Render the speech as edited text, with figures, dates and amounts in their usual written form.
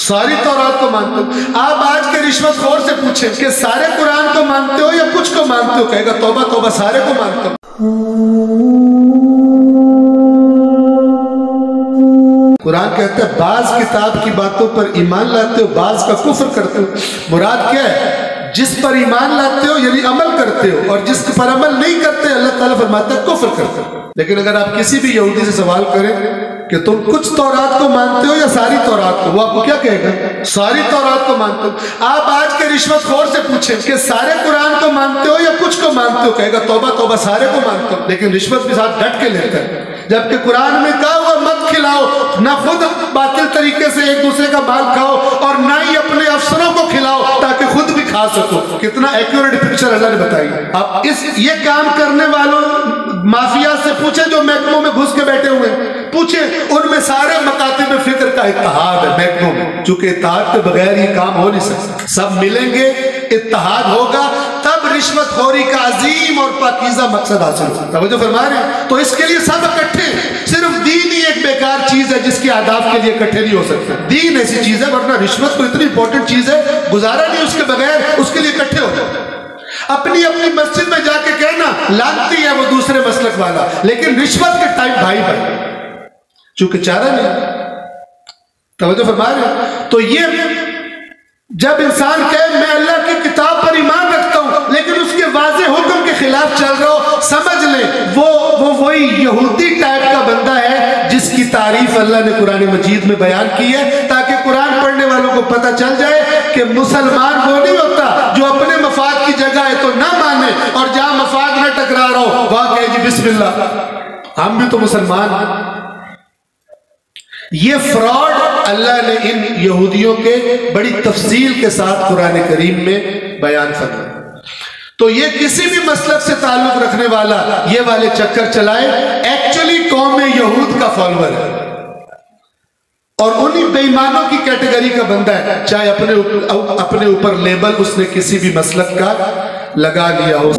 ساری تورات کو مانتے ہو۔ آپ آج کے رشوت خور سے پوچھیں کہ سارے قرآن کو مانتے ہو یا کچھ کو مانتے ہو، کہے گا توبہ توبہ سارے کو مانتا ہوں۔ قرآن کہتا ہے بعض کتاب کی باتوں پر ایمان لاتے ہو، بعض کا کفر کرتے ہو۔ مراد کیا ہے؟ جس پر ایمان لاتے ہو یعنی عمل کرتے ہو، اور جس پر عمل نہیں کرتے اللہ تعالیٰ فرماتا ہے کفر کرتے ہو۔ لیکن اگر آپ کسی بھی یہودی سے سوال کریں کہ تم کچھ تورات کو مانتے ہو یا ساری تورات کو، وہ آپ کو کیا کہے گا؟ ساری تورات کو مانتے ہو۔ آپ آج کے رشوت خور سے پوچھیں کہ سارے قرآن کو مانتے ہو یا کچھ کو مانتے ہو، کہے گا توبہ توبہ سارے کو مانتا ہوں، لیکن رشوت کے ساتھ ڈٹ کے لیتا ہے۔ جبکہ قرآن میں کہا ہوا مت کھلاؤ، نہ خود باطل طریقے سے ایک دوسرے کا مال کھاؤ اور نہ ہی اپنے افسروں کو کھلاؤ تاکہ خود بھی کھا سکو۔ کتنا ایکوریٹ پکچر اللہ نے بتائی۔ اب یہ کام کرنے والوں مافیا سے پوچھیں جو محکموں میں گھس کے بیٹھے ہوئے، پوچھیں ان میں سارے مکاتب فکر کا اتحاد ہے محکموں میں، چونکہ اتحاد کے بغیر یہ کام ہو نہیں سکتا۔ سب ملیں گے، اتحاد ہوگا، تب رشوت خوری کا عظیم اور پاکیزہ مقصد حاصل ہوگا۔ توجہ فرما رہے ہیں؟ تو اس کے لیے سب اکٹھے، صرف دین ہی ایک بیکار چیز ہے جس کے آداب کے لیے اکٹھے نہیں ہو سکتے۔ دین ایسی چیز ہے، ورنہ رشوت تو اتنی امپورٹنٹ چیز ہے، گزارا نہیں اس کے بغیر، اس کے لیے اکٹھے ہو جائے۔ اپنی اپنی مسجد میں جا کے کہنا لانتی ہے وہ دوسرے مسلک والا، لیکن رشوت کے ٹائم بھائی بھائی، چونکہ چارہ نہیں۔ توجہ فرما رہے ہیں؟ تو یہ جب انسان کہے میں اللہ کی کتاب پر ایمان رکھتا ہوں لیکن اس کے واضح حکم کے خلاف چل رہا ہو، سمجھ لیں وہ وہی یہودی ٹائپ کا بندہ ہے جس کی تعریف اللہ نے قرآن مجید میں بیان کی ہے، تاکہ قرآن پڑھنے والوں کو پتہ چل جائے کہ مسلمان وہ نہیں ہوتا جو اپنے مفاد کی جگہ ہے تو نہ مانے، اور جہاں مفاد نہ ٹکرا رہا ہو وہاں کہے جی بسم اللہ ہم بھی تو مسلمان ہیں۔ یہ فراڈ اللہ نے ان یہودیوں کے بڑی تفصیل کے ساتھ قرآن کریم میں بیان فرمایا۔ تو یہ کسی بھی مسلک سے تعلق رکھنے والا یہ والے چکر چلائے ایکچولی قوم یہود کا فالوور ہے اور انہی بے ایمانوں کی کیٹیگری کا بندہ ہے، چاہے اپنے اوپر لیبل اس نے کسی بھی مسلک کا لگا لیا ہو۔